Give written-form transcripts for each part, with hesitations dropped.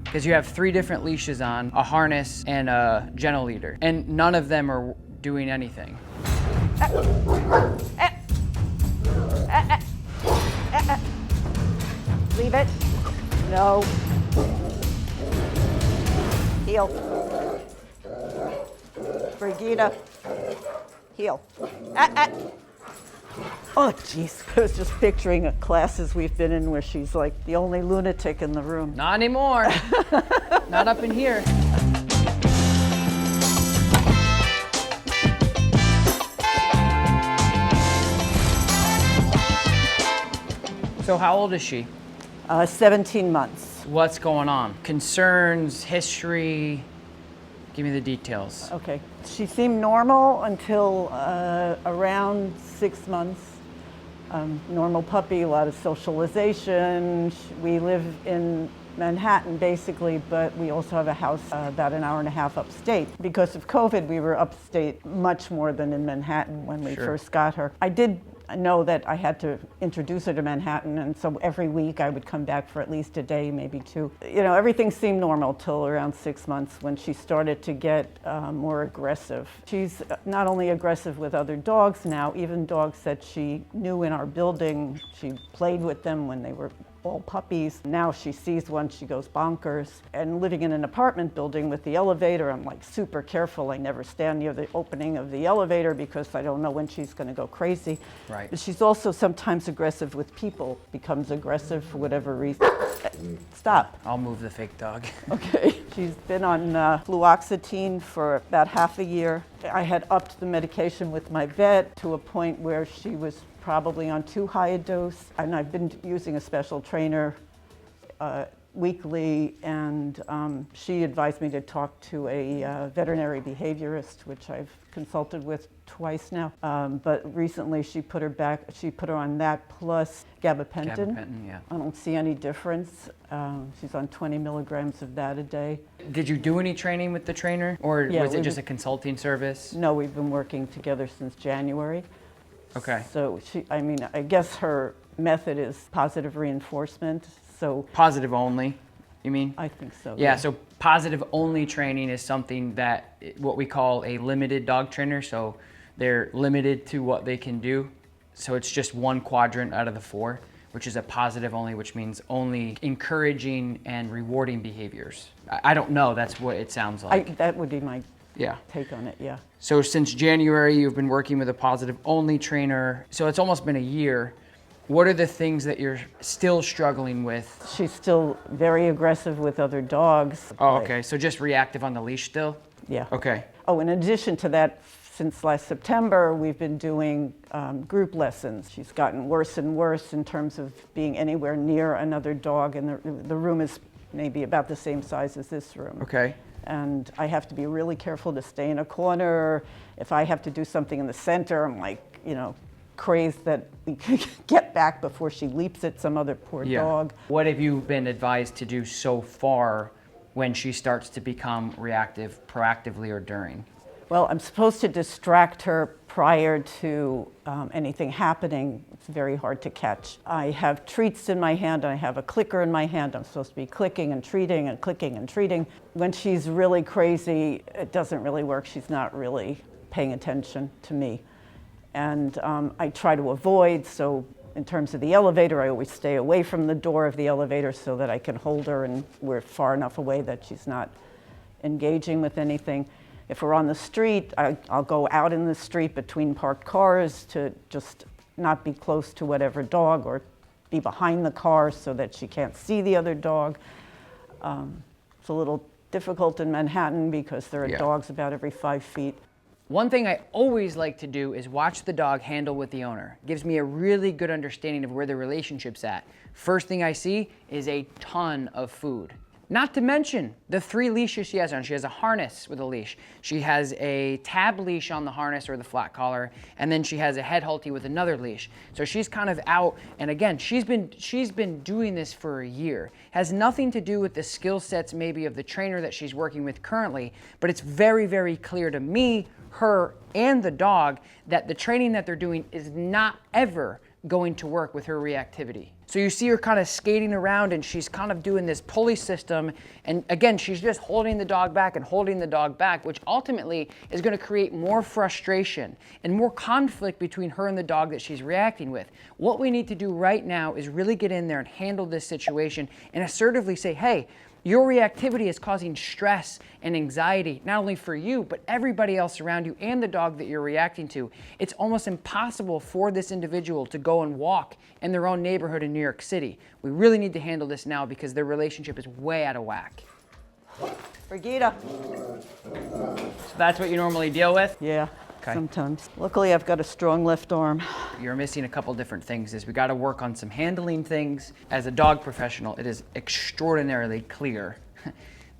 Because you have 3 different leashes on, a harness and a gentle leader, and none of them are doing anything. Leave it. No. Heel. Brigida. Heel. Oh, jeez. I was just picturing classes we've been in where she's like the only lunatic in the room. Not anymore. Not up in here. So how old is she? 17 months. What's going on? Concerns, history? Give me the details. Okay. She seemed normal until around 6 months. Normal puppy, a lot of socialization. We live in Manhattan basically, but we also have a house about an hour and a half upstate. Because of COVID, we were upstate much more than in Manhattan when we first got her. I did know that I had to introduce her to Manhattan, and so every week I would come back for at least a day, maybe 2. You know, everything seemed normal till around 6 months when she started to get more aggressive. She's not only aggressive with other dogs now, even dogs that she knew in our building. She played with them when they were all puppies. Now she sees one, she goes bonkers. And living in an apartment building with the elevator, I'm like super careful. I never stand near the opening of the elevator because I don't know when she's going to go crazy. Right. But she's also sometimes aggressive with people, becomes aggressive for whatever reason. Stop. I'll move the fake dog. Okay. She's been on fluoxetine for about half a year. I had upped the medication with my vet to a point where she was probably on too high a dose, and I've been using a special trainer weekly, and she advised me to talk to a veterinary behaviorist, which I've consulted with twice now. But recently she put her on that plus gabapentin. Gabapentin, yeah. I don't see any difference. She's on 20 milligrams of that a day. Did you do any training with the trainer, or was it just a consulting service? No, we've been working together since January. Okay. So I guess her method is positive reinforcement. So Positive only, you mean? I think so. Yeah, so positive only training is something that what we call a limited dog trainer. So they're limited to what they can do. So it's just one quadrant out of the 4, which is a positive only, which means only encouraging and rewarding behaviors. I don't know, that's what it sounds like. That would be my Yeah. take on it, yeah. So since January, you've been working with a positive only trainer. So it's almost been a year. What are the things that you're still struggling with? She's still very aggressive with other dogs. Oh, okay. So just reactive on the leash still? Yeah. Okay. Oh, in addition to that, since last September, we've been doing group lessons. She's gotten worse and worse in terms of being anywhere near another dog, and the room is maybe about the same size as this room. Okay. And I have to be really careful to stay in a corner. If I have to do something in the center, I'm like, crazed that we can get back before she leaps at some other poor dog. What have you been advised to do so far when she starts to become reactive, proactively or during? Well, I'm supposed to distract her prior to anything happening. It's very hard to catch. I have treats in my hand, and I have a clicker in my hand. I'm supposed to be clicking and treating and clicking and treating. When she's really crazy, it doesn't really work. She's not really paying attention to me. And I try to avoid, so in terms of the elevator, I always stay away from the door of the elevator so that I can hold her and we're far enough away that she's not engaging with anything. If we're on the street, I'll go out in the street between parked cars to just not be close to whatever dog, or be behind the car so that she can't see the other dog. It's a little difficult in Manhattan because there are dogs about every 5 feet. One thing I always like to do is watch the dog handle with the owner. It gives me a really good understanding of where the relationship's at. First thing I see is a ton of food. Not to mention the 3 leashes she has on. She has a harness with a leash. She has a tab leash on the harness or the flat collar, and then she has a head halty with another leash. So she's kind of out, and again, she's been doing this for a year. Has nothing to do with the skill sets maybe of the trainer that she's working with currently, but it's very, very clear to me, her, and the dog that the training that they're doing is not ever going to work with her reactivity. So you see her kind of skating around and she's kind of doing this pulley system. And again, she's just holding the dog back and holding the dog back, which ultimately is going to create more frustration and more conflict between her and the dog that she's reacting with. What we need to do right now is really get in there and handle this situation and assertively say, hey, your reactivity is causing stress and anxiety, not only for you, but everybody else around you and the dog that you're reacting to. It's almost impossible for this individual to go and walk in their own neighborhood in New York City. We really need to handle this now because their relationship is way out of whack. Brigida. So that's what you normally deal with? Yeah, Okay. sometimes. Luckily, I've got a strong left arm. You're missing a couple different things. We got to work on some handling things. As a dog professional, it is extraordinarily clear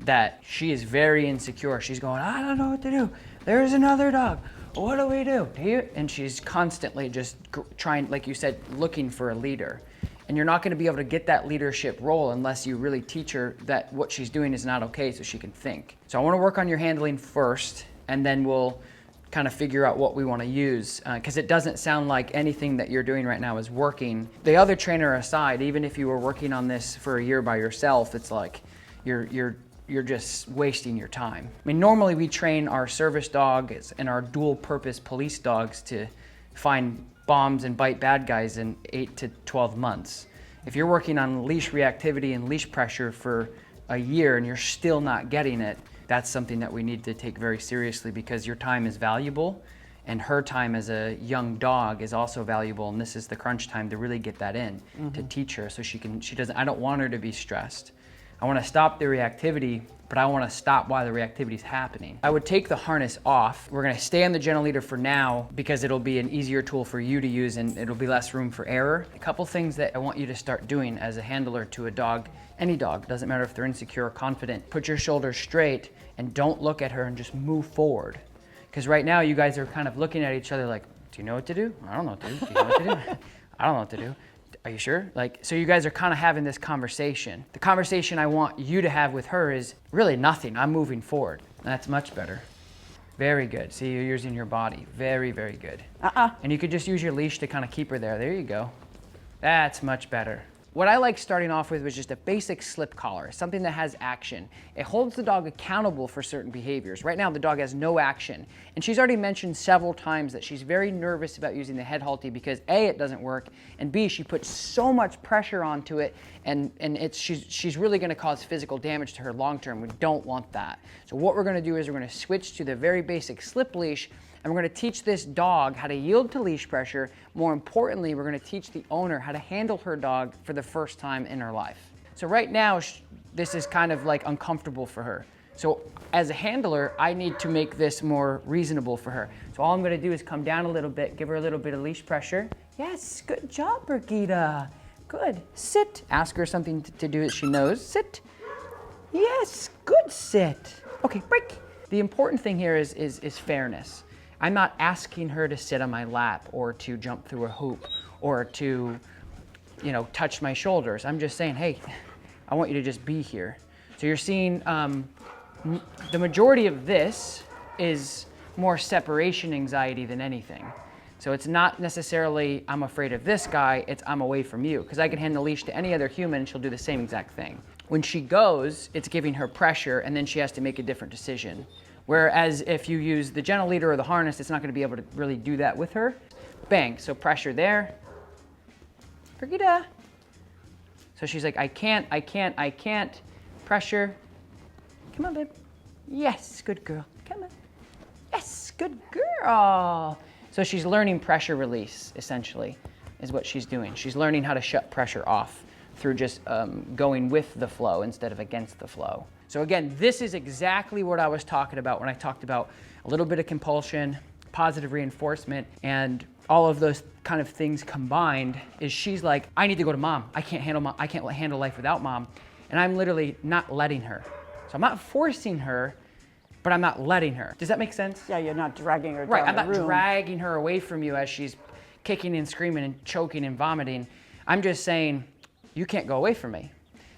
that she is very insecure. She's going, I don't know what to do. There's another dog. What do we do? And she's constantly just trying, like you said, looking for a leader. And you're not going to be able to get that leadership role unless you really teach her that what she's doing is not okay so she can think. So I want to work on your handling first, and then we'll kind of figure out what we want to use, because it doesn't sound like anything that you're doing right now is working. The other trainer aside, even if you were working on this for a year by yourself, it's like you're just wasting your time. I mean, normally we train our service dogs and our dual purpose police dogs to find bombs and bite bad guys in 8 to 12 months. If you're working on leash reactivity and leash pressure for a year and you're still not getting it, that's something that we need to take very seriously, because your time is valuable and her time as a young dog is also valuable, and this is the crunch time to really get that in, to teach her so she doesn't, I don't want her to be stressed. I want to stop the reactivity, but I want to stop while the reactivity is happening. I would take the harness off. We're going to stay on the gentle leader for now because it'll be an easier tool for you to use and it'll be less room for error. A couple things that I want you to start doing as a handler to a dog, any dog, doesn't matter if they're insecure or confident. Put your shoulders straight and don't look at her and just move forward. Because right now you guys are kind of looking at each other like, do you know what to do? I don't know what to do. Do you know what to do? I don't know what to do. Are you sure? So you guys are kind of having this conversation. The conversation I want you to have with her is really nothing. I'm moving forward. That's much better. Very good. See, you're using your body. Very, very good. And you could just use your leash to kind of keep her there. There you go. That's much better. What I like starting off with was just a basic slip collar, something that has action. It holds the dog accountable for certain behaviors. Right now, the dog has no action. And she's already mentioned several times that she's very nervous about using the head halty because A, it doesn't work, and B, she puts so much pressure onto it, and she's really gonna cause physical damage to her long term. We don't want that. So what we're gonna do is we're gonna switch to the very basic slip leash, and we're going to teach this dog how to yield to leash pressure. More importantly, we're going to teach the owner how to handle her dog for the first time in her life. So right now, this is kind of like uncomfortable for her. So as a handler, I need to make this more reasonable for her. So all I'm going to do is come down a little bit, give her a little bit of leash pressure. Yes, good job, Brigida. Good. Sit. Ask her something to do that she knows. Sit. Yes, good sit. Okay, break. The important thing here is fairness. I'm not asking her to sit on my lap or to jump through a hoop or to, touch my shoulders. I'm just saying, hey, I want you to just be here. So you're seeing the majority of this is more separation anxiety than anything. So it's not necessarily I'm afraid of this guy, it's I'm away from you, because I can hand the leash to any other human and she'll do the same exact thing. When she goes, it's giving her pressure and then she has to make a different decision. Whereas if you use the gentle leader or the harness, it's not going to be able to really do that with her. Bang, so pressure there. Brigida. So she's like, I can't. Pressure. Come on, babe. Yes, good girl. Come on. Yes, good girl. So she's learning pressure release, essentially, is what she's doing. She's learning how to shut pressure off through just going with the flow instead of against the flow. So again, this is exactly what I was talking about when I talked about a little bit of compulsion, positive reinforcement, and all of those kind of things combined is she's like, I need to go to mom. I can't handle life without mom. And I'm literally not letting her. So I'm not forcing her, but I'm not letting her. Does that make sense? Yeah, you're not dragging her down Right, I'm the not room. dragging her away from you as she's kicking and screaming and choking and vomiting. I'm just saying, you can't go away from me.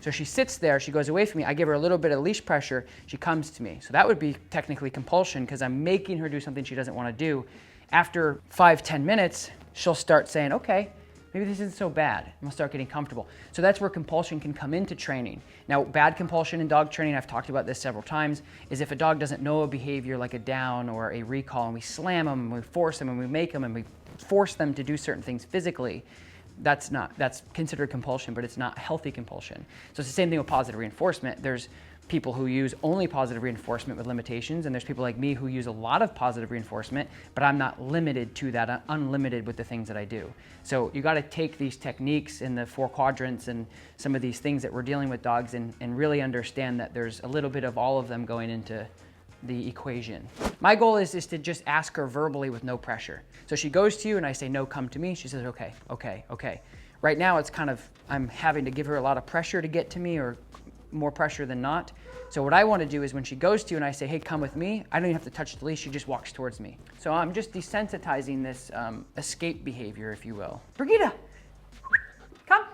So she sits there, she goes away from me, I give her a little bit of leash pressure, she comes to me. So that would be technically compulsion because I'm making her do something she doesn't want to do. After 5-10 minutes, she'll start saying, okay, maybe this isn't so bad. I'm gonna start getting comfortable. So that's where compulsion can come into training. Now, bad compulsion in dog training, I've talked about this several times, is if a dog doesn't know a behavior like a down or a recall, and we slam them and we force them and we make them and we force them to do certain things physically, that's considered compulsion, but it's not healthy compulsion. So it's the same thing with positive reinforcement. There's people who use only positive reinforcement with limitations, and there's people like me who use a lot of positive reinforcement, but I'm not limited to that. I'm unlimited with the things that I do. So you got to take these techniques in the 4 quadrants and some of these things that we're dealing with dogs and really understand that there's a little bit of all of them going into the equation. My goal is to just ask her verbally with no pressure. So she goes to you and I say, no, come to me. She says, okay, okay, okay. Right now it's kind of, I'm having to give her a lot of pressure to get to me, or more pressure than not. So what I want to do is when she goes to you and I say, hey, come with me, I don't even have to touch the leash, she just walks towards me. So I'm just desensitizing this escape behavior, if you will. Brigitte, come.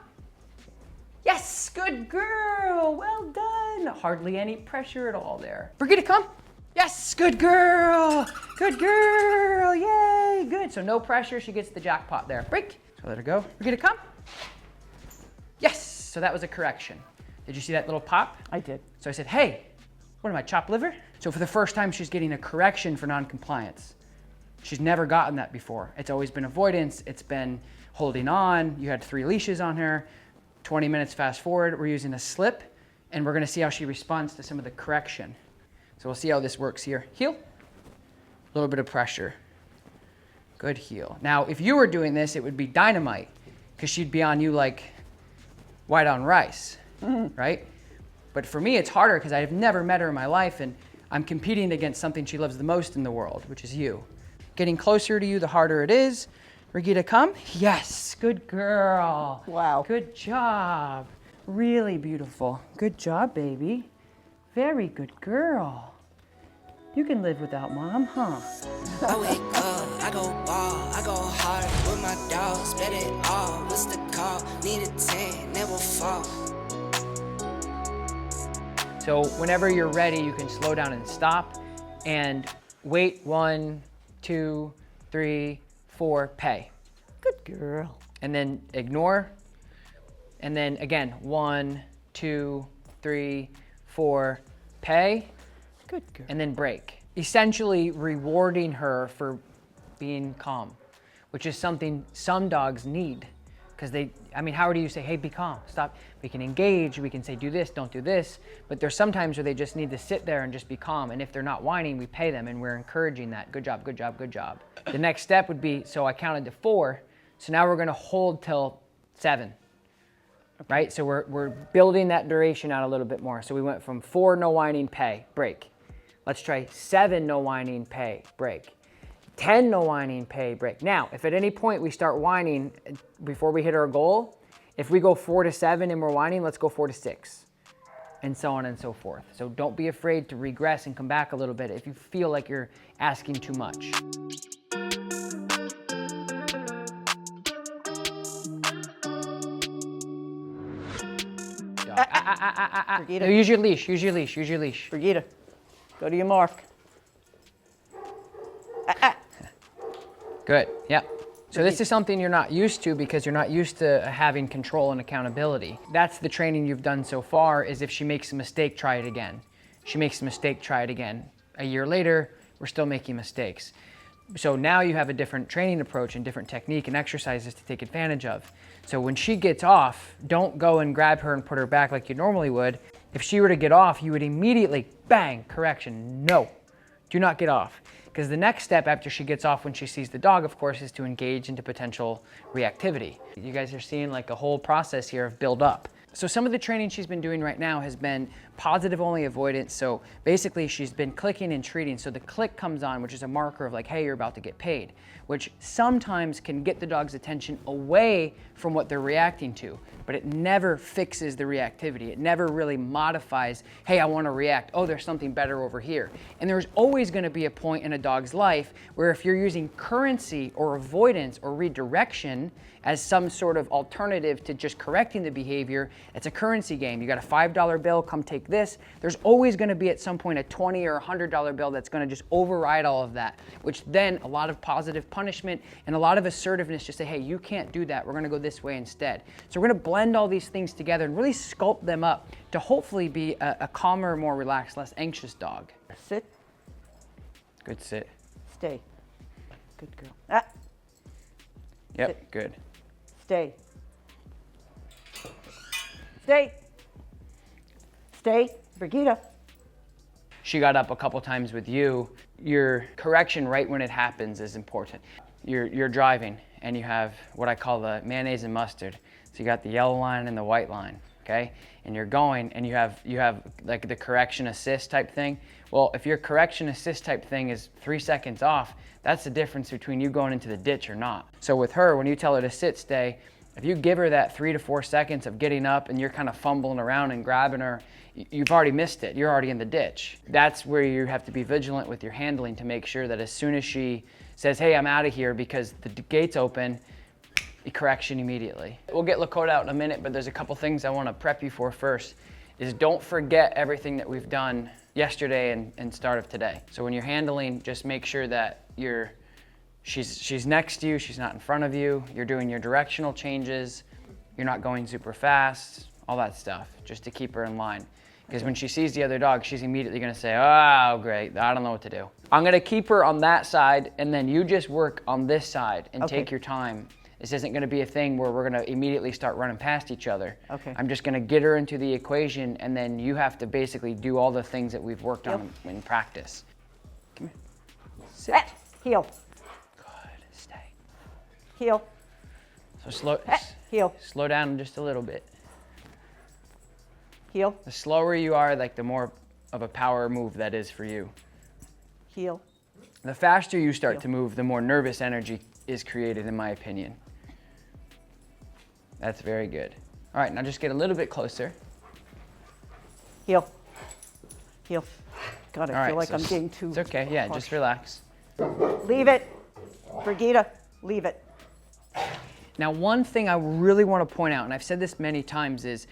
Yes, good girl, well done. Hardly any pressure at all there. Brigitte, come. Yes, good girl, yay, good. So no pressure, she gets the jackpot there. Break, so let her go. Brigitte, come. Yes, so that was a correction. Did you see that little pop? I did. So I said, hey, what am I, chopped liver? So for the first time, she's getting a correction for non-compliance. She's never gotten that before. It's always been avoidance. It's been holding on. You had 3 leashes on her. 20 minutes fast forward, we're using a slip, and we're gonna see how she responds to some of the correction. So we'll see how this works here. Heel, a little bit of pressure. Good heel. Now, if you were doing this, it would be dynamite, because she'd be on you like white on rice. Right? But for me, it's harder because I've never met her in my life, and I'm competing against something she loves the most in the world, which is you. Getting closer to you, the harder it is. Brigitte, come. Yes, good girl. Wow. Good job. Really beautiful. Good job, baby. Very good girl. You can live without mom, huh? I wake up, I go ball, I go hard with my dogs, bet it all. What's the call? Need a 10, never fall. So whenever you're ready, you can slow down and stop and wait. 1, 2, 3, 4, pay. Good girl. And then ignore. And then again, 1, 2, 3, 4, pay. Good girl. And then break. Essentially rewarding her for being calm, which is something some dogs need. Because how do you say, hey, be calm, stop? We can engage, we can say, do this, don't do this. But there's sometimes where they just need to sit there and just be calm. And if they're not whining, we pay them and we're encouraging that. Good job, good job, good job. The next step would be, so I counted to 4. So now we're gonna hold till 7, right? So we're building that duration out a little bit more. So we went from 4, no whining, pay, break. Let's try 7, no whining, pay, break. 10, no whining, pay, break. Now, if at any point we start whining before we hit our goal, if we go 4 to 7 and we're whining, let's go 4 to 6, and so on and so forth. So don't be afraid to regress and come back a little bit if you feel like you're asking too much. No, use your leash, use your leash, use your leash. Brigitte, go to your mark. Good, yep. So this is something you're not used to because you're not used to having control and accountability. That's the training you've done so far, is if she makes a mistake, try it again. She makes a mistake, try it again. A year later, we're still making mistakes. So now you have a different training approach and different technique and exercises to take advantage of. So when she gets off, don't go and grab her and put her back like you normally would. If she were to get off, you would immediately, bang, correction, no, do not get off. Because the next step after she gets off when she sees the dog, of course, is to engage into potential reactivity. You guys are seeing like a whole process here of build up. So some of the training she's been doing right now has been positive only avoidance. So basically she's been clicking and treating. So the click comes on, which is a marker of like, hey, you're about to get paid, which sometimes can get the dog's attention away from what they're reacting to, but it never fixes the reactivity. It never really modifies, hey, I want to react. Oh, there's something better over here. And there's always going to be a point in a dog's life where if you're using currency or avoidance or redirection, as some sort of alternative to just correcting the behavior. It's a currency game. You got a $5 bill, come take this. There's always going to be at some point a $20 or $100 bill that's going to just override all of that, which then a lot of positive punishment and a lot of assertiveness to say, hey, you can't do that. We're going to go this way instead. So we're going to blend all these things together and really sculpt them up to hopefully be a calmer, more relaxed, less anxious dog. Sit. Good sit. Stay. Good girl. Ah. Yep, Sit. good. Stay. Stay. Stay. Brigitte. She got up a couple times with you. Your correction right when it happens is important. You're driving and you have what I call the mayonnaise and mustard. So you got the yellow line and the white line, okay? And you're going and you have like the correction assist type thing. Well, if your correction assist type thing is 3 seconds off, that's the difference between you going into the ditch or not. So with her, when you tell her to sit, stay, if you give her that 3 to 4 seconds of getting up and you're kind of fumbling around and grabbing her, you've already missed it. You're already in the ditch. That's where you have to be vigilant with your handling to make sure that as soon as she says, hey, I'm out of here because the gate's open, correction immediately. We'll get Lakota out in a minute, but there's a couple things I want to prep you for first, is don't forget everything that we've done yesterday and start of today. So when you're handling, just make sure that she's next to you, she's not in front of you, you're doing your directional changes, you're not going super fast, all that stuff, just to keep her in line. Because when she sees the other dog, she's immediately gonna say, oh, great, I don't know what to do. I'm gonna keep her on that side, and then you just work on this side and take your time. This isn't gonna be a thing where we're gonna immediately start running past each other. Okay. I'm just gonna get her into the equation, and then you have to basically do all the things that we've worked on in practice. Come here. Sit. Heel. Good, stay. Heel. So Heel. slow down just a little bit. Heel. The slower you are, like the more of a power move that is for you. Heel. The faster you start to move, the more nervous energy is created, in my opinion. That's very good. All right, now just get a little bit closer. Heel. Heel. God, All I right, feel like so I'm getting too... It's okay, yeah, just relax. Leave it. Brigitte, leave it. Now, one thing I really want to point out, and I've said this many times, is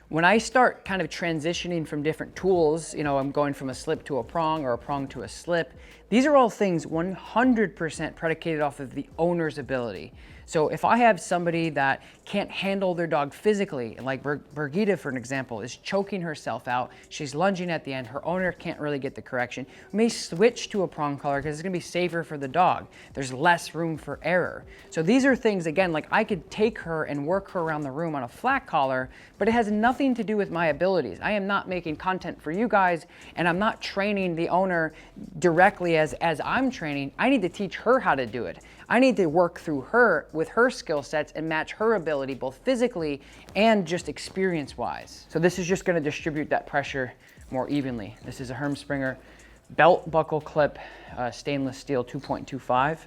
when I start kind of transitioning from different tools, you know, I'm going from a slip to a prong or a prong to a slip, these are all things 100% predicated off of the owner's ability. So if I have somebody that can't handle their dog physically, like Brigitte, for an example, is choking herself out, she's lunging at the end, her owner can't really get the correction, we may switch to a prong collar because it's gonna be safer for the dog. There's less room for error. So these are things, again, like I could take her and work her around the room on a flat collar, but it has nothing to do with my abilities. I am not making content for you guys, and I'm not training the owner directly as I'm training. I need to teach her how to do it. I need to work through her with her skill sets and match her ability both physically and just experience-wise. So this is just going to distribute that pressure more evenly. This is a Hermspringer belt buckle clip, stainless steel 2.25.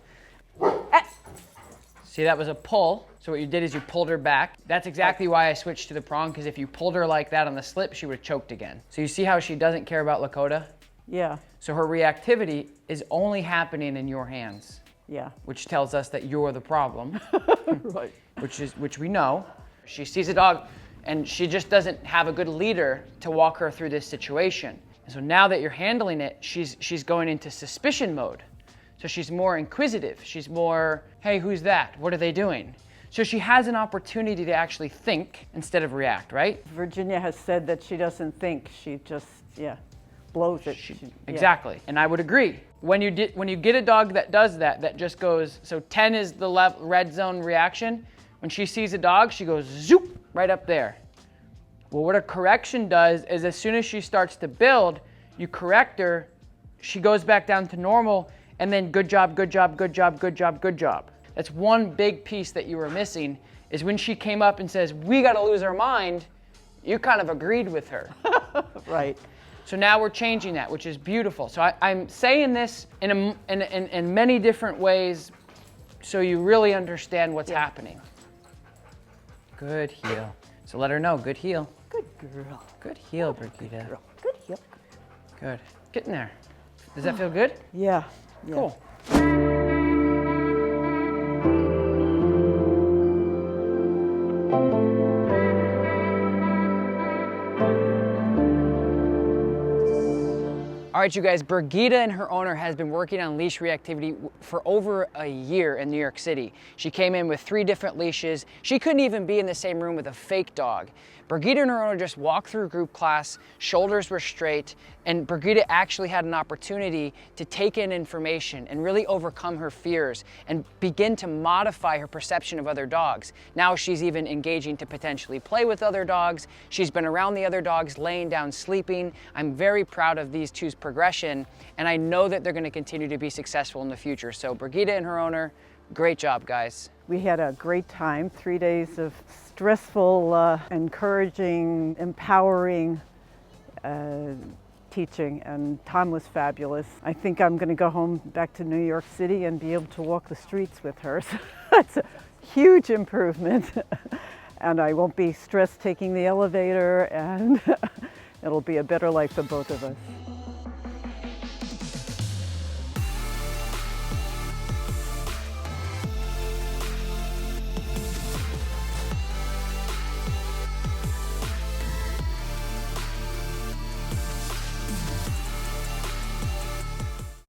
See, that was a pull. So what you did is you pulled her back. That's exactly why I switched to the prong, because if you pulled her like that on the slip, she would have choked again. So you see how she doesn't care about Lakota? Yeah. So her reactivity is only happening in your hands. Yeah. Which tells us that you're the problem. Right. Which we know. She sees a dog and she just doesn't have a good leader to walk her through this situation. And so now that you're handling it, she's going into suspicion mode. So she's more inquisitive. She's more, hey, who's that? What are they doing? So she has an opportunity to actually think instead of react, right? Virginia has said that she doesn't think, she just, blows it. Exactly, and I would agree. When you get a dog that does that, that just goes, so 10 is the red zone reaction. When she sees a dog, she goes zoop, right up there. Well, what a correction does is as soon as she starts to build, you correct her, she goes back down to normal, and then good job, good job, good job, good job, good job. That's one big piece that you were missing, is when she came up and says, we gotta lose our mind, you kind of agreed with her. Right. So now we're changing that, which is beautiful. So I'm saying this in many different ways so you really understand what's happening. Good heel. So let her know, good heel. Good girl. Good heel, Brigitte. Good girl. Good heel. Good. Get in there. Does that feel good? Yeah. Cool. All right, you guys, Brigida and her owner has been working on leash reactivity for over a year in New York City. She came in with 3 different leashes. She couldn't even be in the same room with a fake dog. Brigida and her owner just walked through group class, shoulders were straight, and Brigida actually had an opportunity to take in information and really overcome her fears and begin to modify her perception of other dogs. Now she's even engaging to potentially play with other dogs. She's been around the other dogs, laying down, sleeping. I'm very proud of these two's progression, and I know that they're going to continue to be successful in the future. So Brigida and her owner, great job, guys. We had a great time, 3 days of stressful, encouraging, empowering teaching, and Tom was fabulous. I think I'm going to go home back to New York City and be able to walk the streets with her. So that's a huge improvement. And I won't be stressed taking the elevator, and it'll be a better life for both of us.